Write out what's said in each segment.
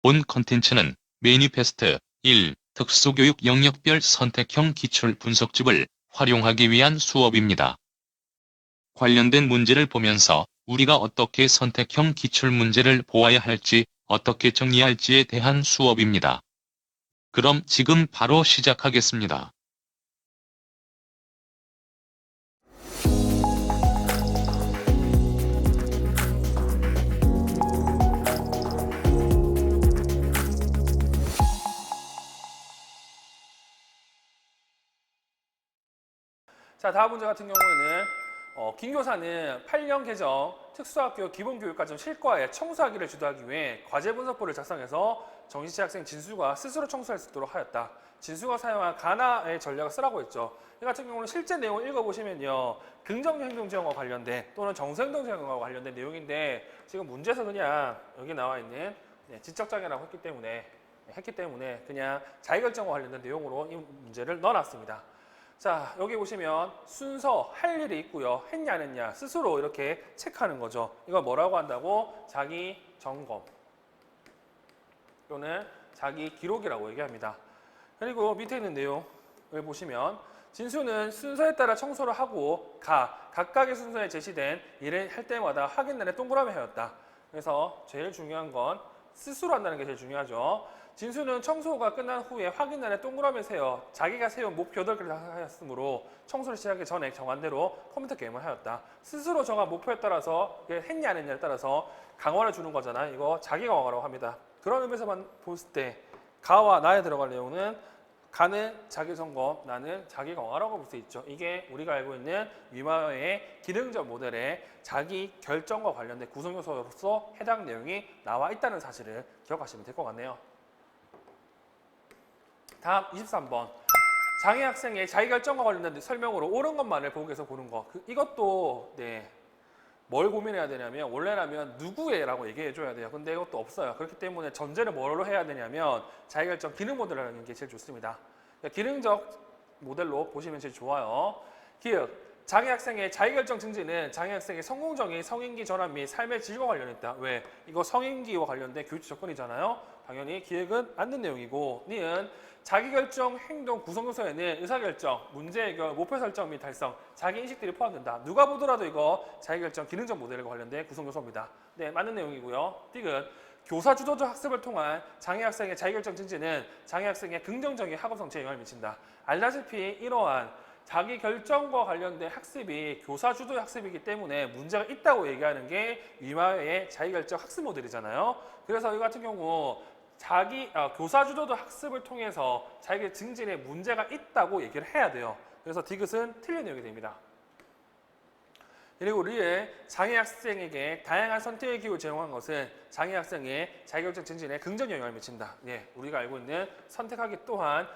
본 컨텐츠는 매니페스트 1. 특수교육 영역별 선택형 기출 분석집을 활용하기 위한 수업입니다. 관련된 문제를 보면서 우리가 어떻게 선택형 기출 문제를 보아야 할지, 어떻게 정리할지에 대한 수업입니다. 그럼 지금 바로 시작하겠습니다. 자, 다음 문제 같은 경우에는 김교사는 8년 개정 특수학교 기본교육과정 실과에 청소하기를 주도하기 위해 과제 분석본을 작성해서 정시치 학생 진수가 스스로 청소할 수 있도록 하였다. 진수가 사용한 가나의 전략을 쓰라고 했죠. 이 같은 경우는 실제 내용을 읽어보시면요. 긍정행동 지원과 관련된 또는 정서행동 지원과 관련된 내용인데 지금 문제에서 그냥 여기 나와 있는 지적장애라고 했기 때문에 그냥 자기결정과 관련된 내용으로 이 문제를 넣어놨습니다. 자, 여기 보시면 순서 할 일이 있고요. 했냐 안 했냐 스스로 이렇게 체크하는 거죠. 이걸 뭐라고 한다고? 자기 점검 또는 자기 기록이라고 얘기합니다. 그리고 밑에 있는 내용을 보시면 진수는 순서에 따라 청소를 하고 각각의 순서에 제시된 일을 할 때마다 확인란에 동그라미 하였다. 그래서 제일 중요한 건 스스로 한다는 게 제일 중요하죠. 진수는 청소가 끝난 후에 확인란에 동그라미 세워 자기가 세운 목표 8개를 하였으므로 청소를 시작하기 전에 정한 대로 컴퓨터 게임을 하였다. 스스로 정한 목표에 따라서 했냐 안 했냐에 따라서 강화를 주는 거잖아요. 이거 자기 강화라고 합니다. 그런 의미에서만 봤을 때 가와 나에 들어갈 내용은 가는 자기 점검, 나는 자기 강화라고 볼 수 있죠. 이게 우리가 알고 있는 위마의 기능적 모델의 자기 결정과 관련된 구성 요소로서 해당 내용이 나와 있다는 사실을 기억하시면 될 것 같네요. 다음 23번. 장애 학생의 자기결정과 관련된 설명으로 옳은 것만을 보기에서 고른 거. 이것도 뭘 고민해야 되냐면 원래라면 누구의라고 얘기해줘야 돼요. 근데 이것도 없어요. 그렇기 때문에 전제를 뭐로 해야 되냐면 자기결정 기능 모델이라는 게 제일 좋습니다. 기능적 모델로 보시면 제일 좋아요. 기억. 장애 학생의 자기결정 증진은 장애 학생의 성공적인 성인기 전환 및 삶의 질과 관련했다. 왜? 이거 성인기와 관련된 교육적 접근이잖아요. 당연히 기획은 맞는 내용이고 니은 자기결정 행동 구성 요소에는 의사결정, 문제 해결, 목표 설정 및 달성, 자기인식들이 포함된다. 누가 보더라도 이거 자기결정 기능적 모델과 관련된 구성 요소입니다. 네, 맞는 내용이고요. 띠은 교사 주도적 학습을 통한 장애 학생의 자기결정 증진은 장애 학생의 긍정적인 학업 성취에 영향을 미친다. 알다시피 이러한 자기 결정과 관련된 학습이 교사 주도의 학습이기 때문에 문제가 있다고 얘기하는 게 위마의 자기결정 학습 모델이잖아요. 그래서 이 같은 경우 교사 주도도 학습을 통해서 자기 증진에 문제가 있다고 얘기를 해야 돼요. 그래서 디귿은 틀린 내용이 됩니다. 그리고 리에 장애 학생에게 다양한 선택의 기회를 제공한 것은 장애 학생의 자기결정 증진에 긍정 영향을 미친다. 우리가 알고 있는 선택하기 또한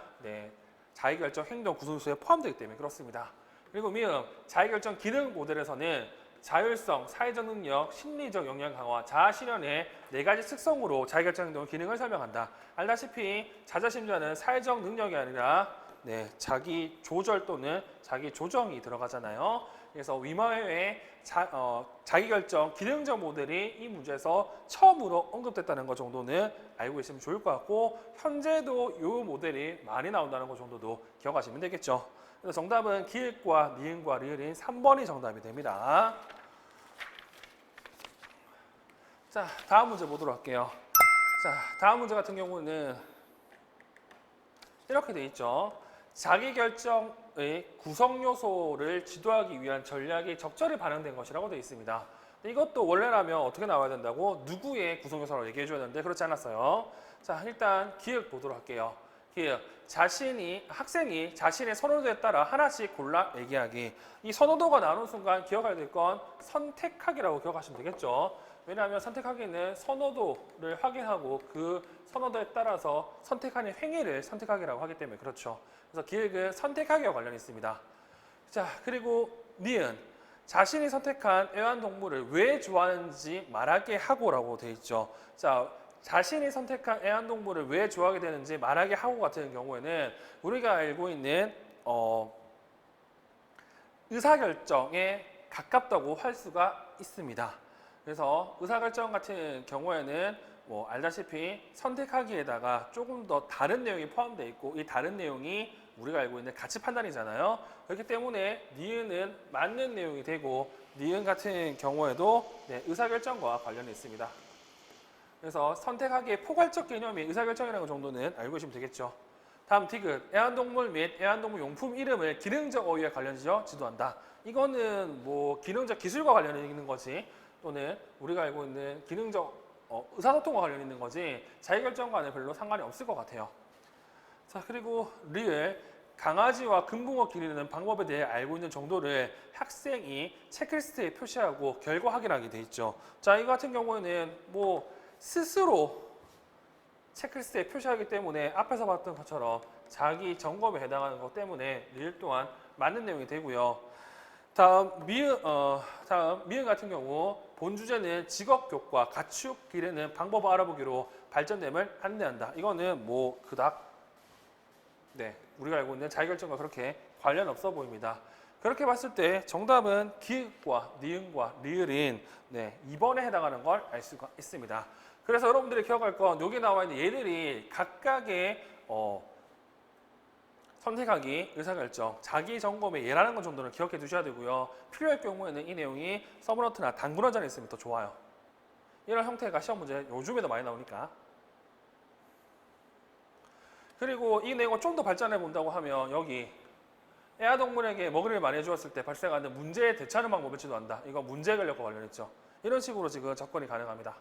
자기결정 행동 구성요소에 포함되기 때문에 그렇습니다. 그리고 미음 자기결정 기능 모델에서는 자율성, 사회적 능력, 심리적 역량 강화, 자아 실현의 4가지 특성으로 자기결정 행동 기능을 설명한다. 알다시피 자자심자는 사회적 능력이 아니라 자기 조절 또는 자기 조정이 들어가잖아요. 그래서 위마의 자기결정 기능적 모델이 이 문제에서 처음으로 언급됐다는 것 정도는 알고 있으면 좋을 것 같고 현재도 이 모델이 많이 나온다는 것 정도도 기억하시면 되겠죠. 그래서 정답은 기획과 니은과 리을인 3번이 정답이 됩니다. 자, 다음 문제 보도록 할게요. 자, 다음 문제 같은 경우는 이렇게 돼 있죠. 자기결정의 구성 요소를 지도하기 위한 전략이 적절히 반영된 것이라고 되어 있습니다. 이것도 원래라면 어떻게 나와야 된다고? 누구의 구성 요소라고 얘기해 줘야 되는데 그렇지 않았어요. 자, 일단 기획 보도록 할게요. 기획. 학생이 자신의 선호도에 따라 하나씩 골라 얘기하기. 이 선호도가 나오는 순간 기억해야 될 건 선택하기라고 기억하시면 되겠죠. 왜냐하면 선택하기는 선호도를 확인하고 그 선호도에 따라서 선택하는 행위를 선택하기라고 하기 때문에 그렇죠. 그래서 기획은 선택하기와 관련이 있습니다. 자, 그리고 니은 자신이 선택한 애완동물을 왜 좋아하는지 말하게 하고라고 되어 있죠. 자, 자신이 선택한 애완동물을 왜 좋아하게 되는지 말하게 하고 같은 경우에는 우리가 알고 있는 의사결정에 가깝다고 할 수가 있습니다. 그래서 의사결정 같은 경우에는 뭐 알다시피 선택하기에다가 조금 더 다른 내용이 포함되어 있고 이 다른 내용이 우리가 알고 있는 가치 판단이잖아요. 그렇기 때문에 니은은 맞는 내용이 되고 니은 같은 경우에도 네, 의사결정과 관련이 있습니다. 그래서 선택하기의 포괄적 개념이 의사결정이라는 정도는 알고 계시면 되겠죠. 다음 디귿, 애완동물 및 애완동물 용품 이름을 기능적 어휘에 관련지어 지도한다. 이거는 뭐 기능적 기술과 관련이 있는 거지 또는 우리가 알고 있는 기능적 의사소통과 관련이 있는 거지 자기결정과는 별로 상관이 없을 것 같아요. 자, 그리고 리을, 강아지와 금붕어 기르는 방법에 대해 알고 있는 정도를 학생이 체크리스트에 표시하고 결과 확인하게 돼 있죠. 자, 이 같은 경우에는 뭐 스스로 체크리스트에 표시하기 때문에 앞에서 봤던 것처럼 자기 점검에 해당하는 것 때문에 리을 또한 맞는 내용이 되고요. 다음 미음 같은 경우 본 주제는 직업 교과, 가축 기르는 방법을 알아보기로 발전됨을 안내한다. 이거는 뭐 그닥 네, 우리가 알고 있는 자기결정과 그렇게 관련 없어 보입니다. 그렇게 봤을 때 정답은 기읍과 니은과 리을인 네, 2번에 해당하는 걸 알 수가 있습니다. 그래서 여러분들이 기억할 건 여기 나와 있는 얘들이 각각의 선택하기, 의사결정, 자기 점검의 예라는 것 정도는 기억해 두셔야 되고요. 필요할 경우에는 이 내용이 서브노트나 단문화전에 있으면 더 좋아요. 이런 형태가 시험 문제 요즘에도 많이 나오니까. 그리고 이 내용을 좀 더 발전해 본다고 하면 여기 애완동물에게 먹이를 많이 해주었을 때 발생하는 문제에 대처하는 방법을 지도한다. 이거 문제 해결력과 관련했죠. 이런 식으로 지금 접근이 가능합니다.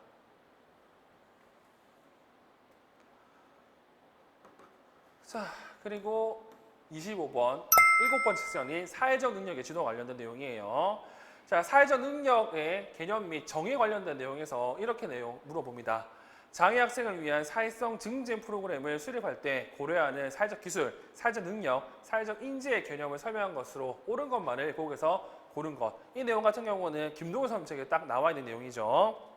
자, 그리고 25번, 7번 직선이 사회적 능력의 지도와 관련된 내용이에요. 자, 사회적 능력의 개념 및 정의에 관련된 내용에서 이렇게 내용 물어봅니다. 장애 학생을 위한 사회성 증진 프로그램을 수립할 때 고려하는 사회적 기술, 사회적 능력, 사회적 인지의 개념을 설명한 것으로 옳은 것만을 보고서 고른 것. 이 내용 같은 경우는 김동훈 선생님 책에 딱 나와 있는 내용이죠.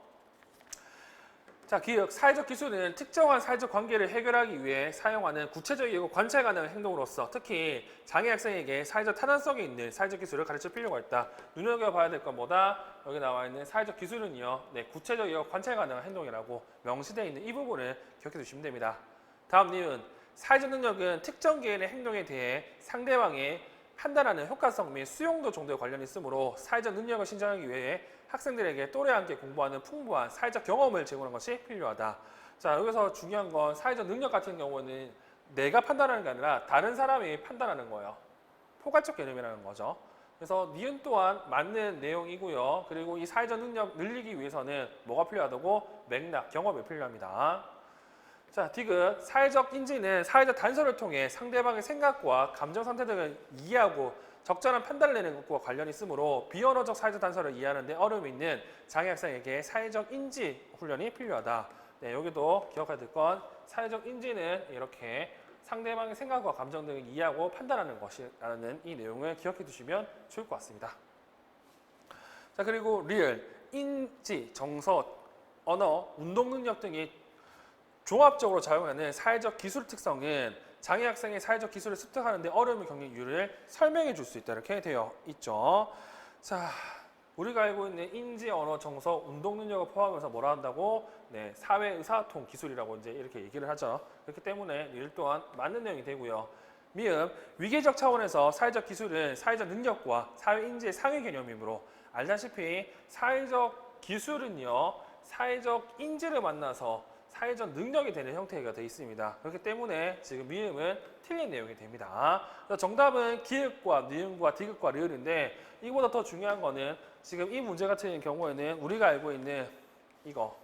자, 기억, 사회적 기술은 특정한 사회적 관계를 해결하기 위해 사용하는 구체적이고 관찰 가능한 행동으로서 특히 장애 학생에게 사회적 타당성이 있는 사회적 기술을 가르칠 필요가 있다. 눈여겨봐야 될 건 뭐다? 여기 나와 있는 사회적 기술은요, 네, 구체적이고 관찰 가능한 행동이라고 명시되어 있는 이 부분을 기억해 두시면 됩니다. 다음 니은, 사회적 능력은 특정 개인의 행동에 대해 상대방의 판단하는 효과성 및 수용도 정도에 관련이 있으므로 사회적 능력을 신장하기 위해 학생들에게 또래와 함께 공부하는 풍부한 사회적 경험을 제공하는 것이 필요하다. 자, 여기서 중요한 건 사회적 능력 같은 경우는 내가 판단하는 게 아니라 다른 사람이 판단하는 거예요. 포괄적 개념이라는 거죠. 그래서 니은 또한 맞는 내용이고요. 그리고 이 사회적 능력 늘리기 위해서는 뭐가 필요하다고? 맥락, 경험이 필요합니다. 자, 디귿, 사회적 인지는 사회적 단서를 통해 상대방의 생각과 감정 상태 등을 이해하고 적절한 판단을 내는 것과 관련이 있으므로 비언어적 사회적 단서를 이해하는 데 어려움이 있는 장애 학생에게 사회적 인지 훈련이 필요하다. 네, 여기도 기억해야 될 건 사회적 인지는 이렇게 상대방의 생각과 감정 등을 이해하고 판단하는 것이라는 이 내용을 기억해 두시면 좋을 것 같습니다. 자, 그리고 리을, 인지, 정서, 언어, 운동 능력 등이 종합적으로 작용하는 사회적 기술 특성은 장애 학생의 사회적 기술을 습득하는 데 어려움을 겪는 이유를 설명해 줄 수 있다. 이렇게 되어 있죠. 자, 우리가 알고 있는 인지, 언어, 정서, 운동 능력을 포함해서 뭐라 한다고? 네, 사회 의사소통 기술이라고 이제 이렇게 얘기를 하죠. 그렇기 때문에 이 또한 맞는 내용이 되고요. 미음, 위계적 차원에서 사회적 기술은 사회적 능력과 사회 인지의 상위 개념이므로 알다시피 사회적 기술은요, 사회적 인지를 만나서 사회적 능력이 되는 형태가 되어 있습니다. 그렇기 때문에 지금 미음은 틀린 내용이 됩니다. 정답은 기읍과 니은과 디귿과 리을인데 이보다 더 중요한 거는 지금 이 문제 같은 경우에는 우리가 알고 있는 이거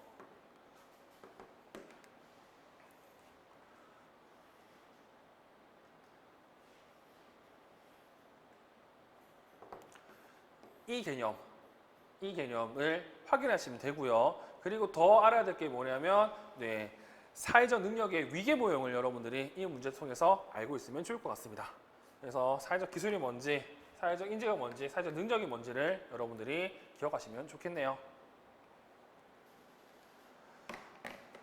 이 개념을 확인하시면 되고요. 그리고 더 알아야 될 게 뭐냐면 네, 사회적 능력의 위계 모형을 여러분들이 이 문제 통해서 알고 있으면 좋을 것 같습니다. 그래서 사회적 기술이 뭔지, 사회적 인지가 뭔지, 사회적 능력이 뭔지를 여러분들이 기억하시면 좋겠네요.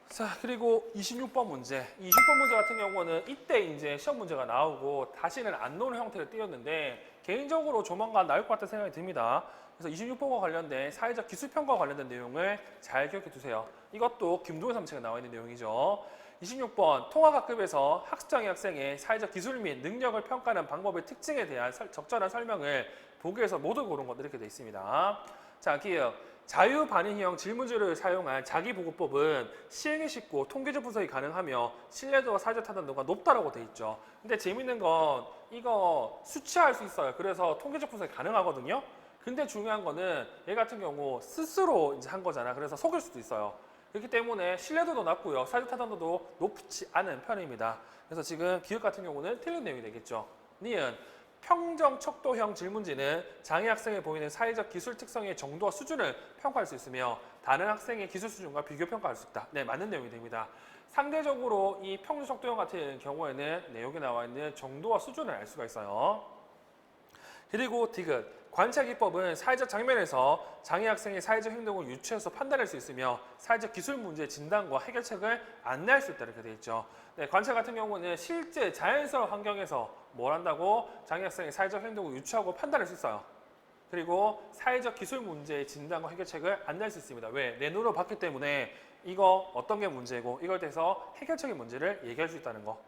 자, 그리고 26번 문제. 26번 문제 같은 경우는 이때 이제 시험 문제가 나오고 다시는 안 나오는 형태를 띄었는데 개인적으로 조만간 나올 것 같다는 생각이 듭니다. 그래서 26번과 관련된 사회적 기술평가와 관련된 내용을 잘 기억해 두세요. 이것도 김동현 선생님이 나와 있는 내용이죠. 26번 통합학급에서 학습장애 학생의 사회적 기술 및 능력을 평가하는 방법의 특징에 대한 적절한 설명을 보기에서 모두 고른 것 이렇게 되어 있습니다. 자, 기억. 자유반의형 질문지를 사용한 자기보고법은 시행이 쉽고 통계적 분석이 가능하며 신뢰도와 사회적 타당도가 높다라고 되어 있죠. 근데 재밌는 건 이거 수치화할 수 있어요. 그래서 통계적 분석이 가능하거든요. 근데 중요한 거는 얘 같은 경우 스스로 이제 한 거잖아. 그래서 속일 수도 있어요. 그렇기 때문에 신뢰도도 낮고요. 사회적 타당도도 높지 않은 편입니다. 그래서 지금 기억 같은 경우는 틀린 내용이 되겠죠. 니은 평정 척도형 질문지는 장애 학생에 보이는 사회적 기술 특성의 정도와 수준을 평가할 수 있으며 다른 학생의 기술 수준과 비교 평가할 수 있다. 네, 맞는 내용이 됩니다. 상대적으로 이 평정 척도형 같은 경우에는 여기 나와 있는 정도와 수준을 알 수가 있어요. 그리고 디귿. 관찰 기법은 사회적 장면에서 장애 학생의 사회적 행동을 유추해서 판단할 수 있으며 사회적 기술 문제의 진단과 해결책을 안내할 수 있다 이렇게 되어 있죠. 네, 관찰 같은 경우는 실제 자연스러운 환경에서 뭘 한다고 장애 학생의 사회적 행동을 유추하고 판단할 수 있어요. 그리고 사회적 기술 문제의 진단과 해결책을 안내할 수 있습니다. 왜? 내 눈으로 봤기 때문에 이거 어떤 게 문제고 이걸 대해서 해결책의 문제를 얘기할 수 있다는 거.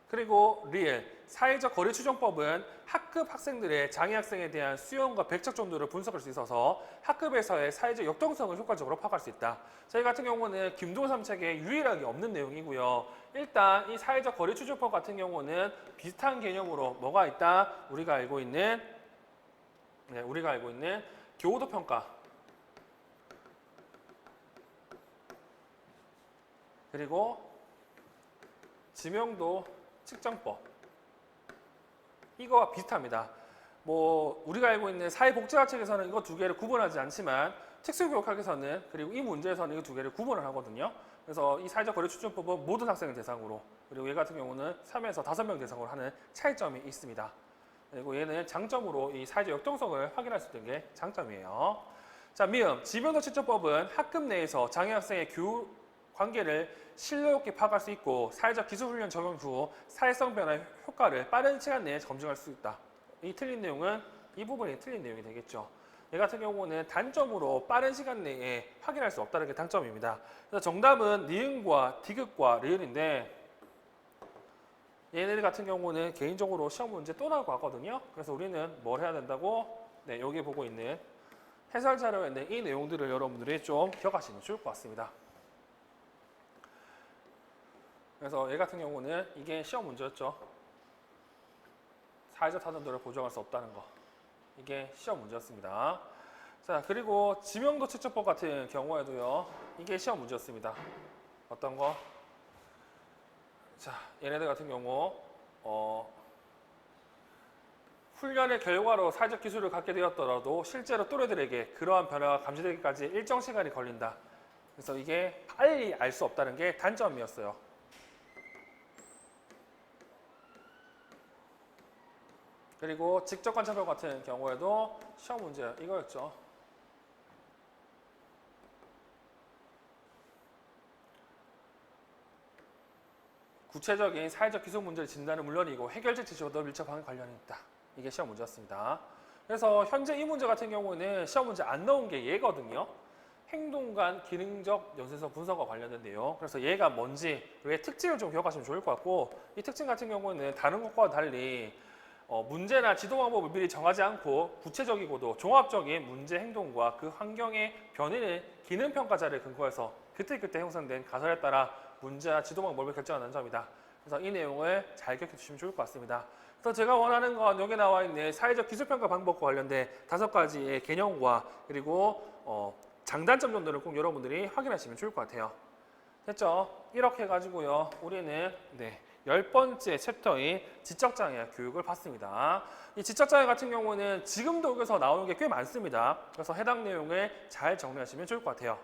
그리고 리을, 사회적 거리 추정법은 학급 학생들의 장애 학생에 대한 수용과 배척 정도를 분석할 수 있어서 학급에서의 사회적 역동성을 효과적으로 파악할 수 있다. 저희 같은 경우는 김동현 선생의 유일하게 없는 내용이고요. 일단 이 사회적 거리 추정법 같은 경우는 비슷한 개념으로 뭐가 있다? 우리가 알고 있는 교우도 평가 그리고 지명도 측정법 이거와 비슷합니다. 뭐 우리가 알고 있는 사회복지학 책에서는 이거 두 개를 구분하지 않지만 특수교육학에서는 그리고 이 문제에서는 이거 두 개를 구분을 하거든요. 그래서 이 사회적 거리 추정법은 모든 학생을 대상으로 그리고 얘 같은 경우는 3에서 5명 대상으로 하는 차이점이 있습니다. 그리고 얘는 장점으로 이 사회적 역동성을 확인할 수 있는 게 장점이에요. 자, 미음 지명도 측정법은 학급 내에서 장애 학생의 교육 관계를 신뢰 있게 파악할 수 있고 사회적 기술 훈련 적용 후 사회성 변화의 효과를 빠른 시간 내에 검증할 수 있다. 이 틀린 내용은 이 부분이 틀린 내용이 되겠죠. 얘 같은 경우는 단점으로 빠른 시간 내에 확인할 수 없다는 게 단점입니다. 그래서 정답은 니은과 디귿과 리을인데 얘네들 같은 경우는 개인적으로 시험 문제 또 나올 것 같거든요. 그래서 우리는 뭘 해야 된다고? 네, 여기 보고 있는 해설 자료에 있는 이 내용들을 여러분들이 좀 기억하시면 좋을 것 같습니다. 그래서 얘 같은 경우는 이게 시험 문제였죠. 사회적 타당도를 보정할 수 없다는 거. 이게 시험 문제였습니다. 자, 그리고 지명도 측정법 같은 경우에도요. 이게 시험 문제였습니다. 어떤 거? 자, 얘네들 같은 경우 훈련의 결과로 사회적 기술을 갖게 되었더라도 실제로 또래들에게 그러한 변화가 감지되기까지 일정 시간이 걸린다. 그래서 이게 빨리 알 수 없다는 게 단점이었어요. 그리고 직접 관찰법 같은 경우에도 시험 문제 이거였죠. 구체적인 사회적 기술 문제를 진단은 물론이고 해결책 제시와도 밀접한 관련이 있다. 이게 시험 문제였습니다. 그래서 현재 이 문제 같은 경우는 시험 문제 안 나온 게 얘거든요. 행동 간 기능적 연쇄성 분석과 관련된 내용. 그래서 얘가 뭔지 왜 특징을 좀 기억하시면 좋을 것 같고 이 특징 같은 경우는 다른 것과 달리 문제나 지도 방법을 미리 정하지 않고 구체적이고도 종합적인 문제 행동과 그 환경의 변화를 기능 평가자를 근거해서 그때그때 형성된 가설에 따라 문제나 지도 방법을 결정하는 점이다. 그래서 이 내용을 잘 기억해 주시면 좋을 것 같습니다. 그래서 제가 원하는 건 여기 나와 있는 사회적 기술평가 방법과 관련된 5가지의 개념과 그리고 장단점 정도를 꼭 여러분들이 확인하시면 좋을 것 같아요. 됐죠? 이렇게 해가지고요. 우리는 10번째 챕터인 지적장애 교육을 봤습니다. 이 지적장애 같은 경우는 지금도 여기서 나오는 게 꽤 많습니다. 그래서 해당 내용을 잘 정리하시면 좋을 것 같아요.